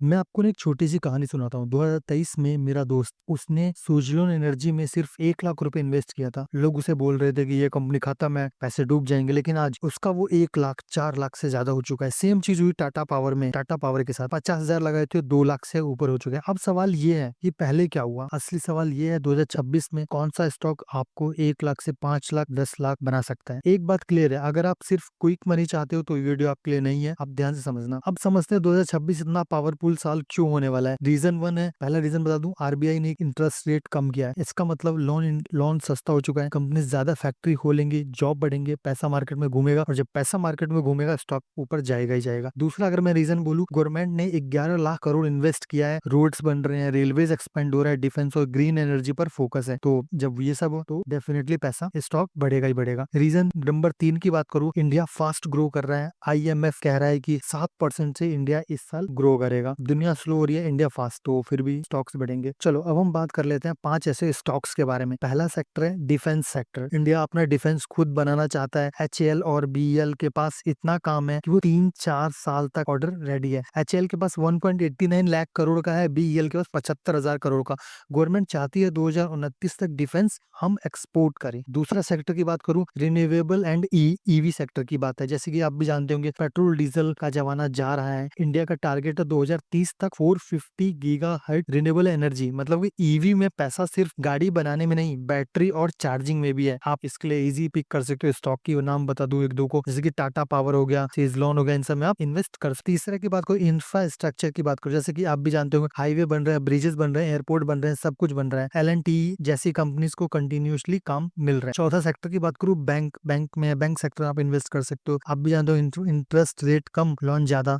मैं आपको ना एक छोटी-सी कहानी सुनाता हूँ। 2023 में मेरा दोस्त, उसने सुज़लोन एनर्जी में सिर्फ़ 1 लाख रुपए इन्वेस्ट किया था। लोग उसे बोल रहे थे कि ये कंपनी खत्म है, पैसे डूब जाएँगे, लेकिन आज उसका वो 1 लाख 4 लाख से ज़्यादा हो चुका है। सेम चीज़ हुई टाटा पावर में। टाटा पावर के साथ 50,000 लगाए थे, 2 लाख से ऊपर हो चुके हैं। अब सवाल ये है, ये पहले क्या हुआ? असली सवाल ये है, 2026 में कौन-सा स्टॉक आपको 1 लाख से 5 लाख, 10 लाख बना सकता है? एक बात क्लियर है, अगर आप सिर्फ़ क्विक मनी चाहते हो तो ये वीडियो आपके लिए नहीं है। आप ध्यान से समझना। अब समझते हैं 2026 इतना पावरफुल साल क्यों होने वाला है। रीज़न 1 है, पहला रीज़न बता दूं, आरबीआई ने इंटरेस्ट रेट कम किया है। इसका मतलब लोन सस्ता हो चुका है, कंपनी ज्यादा फैक्ट्री खोलेंगी, जॉब बढ़ेंगे, पैसा मार्केट में घूमेगा, और जब पैसा मार्केट में घूमेगा स्टॉक ऊपर जाएगा ही जाएगा। दूसरा, अगर मैं रीजन बोलूं, गवर्नमेंट ने 11 लाख करोड़ इन्वेस्ट किया है, रोड्स बन रहे हैं, रेलवेज एक्सपेंड हो रहा है, डिफेंस और ग्रीन एनर्जी पर फोकस है। तो जब ये सब हो तो डेफिनेटली पैसा स्टॉक बढ़ेगा ही बढ़ेगा। रीजन नंबर 3 की बात करूं, इंडिया फास्ट ग्रो कर रहा है। आईएमएफ कह रहा है कि 7% से इंडिया इस साल ग्रो करेगा। दुनिया स्लो हो रही है, इंडिया फास्ट, तो फिर भी स्टॉक्स बढ़ेंगे। चलो अब हम बात कर लेते हैं 5 ऐसे स्टॉक्स के बारे में। पहला सेक्टर है डिफेंस सेक्टर। इंडिया अपना डिफेंस खुद बनाना चाहता है। एचएएल और बीईएल के पास इतना काम है कि वो 3-4 साल तक ऑर्डर रेडी है। एचएएल के पास 1.89 लाख करोड़ का है, बीईएल के पास 75,000 करोड़ का। गवर्नमेंट चाहती है 2029 तक डिफेंस हम एक्सपोर्ट करें। दूसरा सेक्टर की बात करूं, रिन्यूएबल एंड ईवी सेक्टर की बात है। जैसे कि आप भी जानते होंगे, पेट्रोल डीजल का जमाना जा रहा है। इंडिया का टारगेट है 2030 तक 450 गीगाहर्ट्ज रिन्यूएबल एनर्जी, मतलब कि ईवी में पैसा सिर्फ गाड़ी बनाने में नहीं, बैटरी और चार्जिंग में भी है। आप इसके लिए इजी पिक कर सकते हो। स्टॉक की नाम बता दूं एक दो को, जैसे कि टाटा पावर हो गया, सेजलॉन हो गया, इन सब में आप इन्वेस्ट कर सकते। तीसरा की बात करो, इंफ्रास्ट्रक्चर की बात करो, जैसे कि आप भी जानते होंगे, हाईवे बन रहे हैं, ब्रिजेस बन रहे हैं, एयरपोर्ट बन रहे हैं, सब कुछ बन रहा है। एल&टी जैसी कंपनीज को कंटिन्यूअसली काम मिल रहा है। चौथा सेक्टर की बात करूं, बैंक सेक्टर आप इन्वेस्ट कर सकते हो। आप भी जानते हो इंटरेस्ट रेट कम, लोन ज्यादा,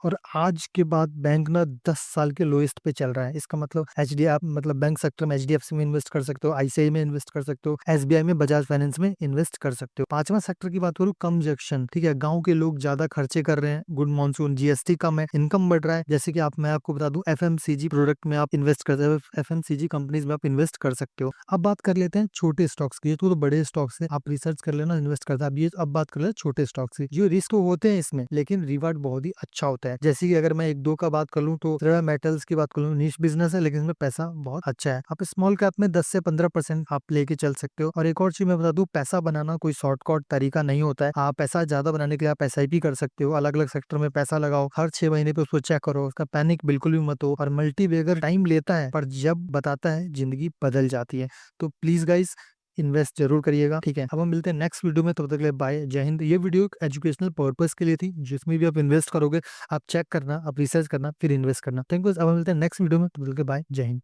और आज के बाद बैंक ना 10 साल के लोएस्ट पे चल रहा है। इसका मतलब आप मतलब बैंक सेक्टर में एचडीएफसी में इन्वेस्ट कर सकते हो, आईसीआई में इन्वेस्ट कर सकते हो, एसबीआई में, बजाज फाइनेंस में इन्वेस्ट कर सकते हो। पांचवा सेक्टर की बात करूं, कंजक्शन, ठीक है, गांव के लोग ज्यादा खर्चे कर रहे हैं, गुड मॉनसून, जीएसटी कम है, इनकम बढ़ रहा है। जैसे कि मैं आपको बता दूं, एफएमसीजी प्रोडक्ट में आप इन्वेस्ट कर सकते हो, एफएमसीजी कंपनीज में आप इन्वेस्ट कर सकते हो। अब बात कर लेते हैं छोटे स्टॉक्स की। ये तो बड़े स्टॉक्स है, आप रिसर्च कर लेना, इन्वेस्ट करता है। अब बात कर लेते हैं छोटे स्टॉक्स की। जो रिस्क होते हैं इसमें, लेकिन रिवार्ड बहुत ही अच्छा होता है। जैसे कि अगर मैं एक दो का बात कर लूं, तो रेरा मेटल्स की बात कर लूं, नीश बिजनेस है, लेकिन इसमें पैसा बहुत अच्छा है। आप स्मॉल कैप में 10 से 15% आप लेके चल सकते हो। और एक और चीज मैं बता दूं, पैसा बनाना कोई शॉर्टकट तरीका नहीं होता है। आप पैसा ज्यादा बनाने के लिए आप एसआईपी कर सकते हो, अलग अलग सेक्टर में पैसा लगाओ, हर 6 महीने पे उसको चेक करो, उसका पैनिक बिल्कुल भी मत हो। और मल्टीबैगर टाइम लेता है, पर जब बताता है जिंदगी बदल जाती है। तो प्लीज गाइस, इन्वेस्ट जरूर करिएगा, ठीक है। अब हम मिलते हैं नेक्स्ट वीडियो में, तब तक के लिए बाय, जय हिंद। ये वीडियो एक एजुकेशनल पर्पस के लिए थी, जिसमें भी आप इन्वेस्ट करोगे, आप चेक करना, आप रिसर्च करना, फिर इन्वेस्ट करना। Thank you. अब हम मिलते हैं नेक्स्ट वीडियो में, तब तक के लिए बाय, जय हिंद।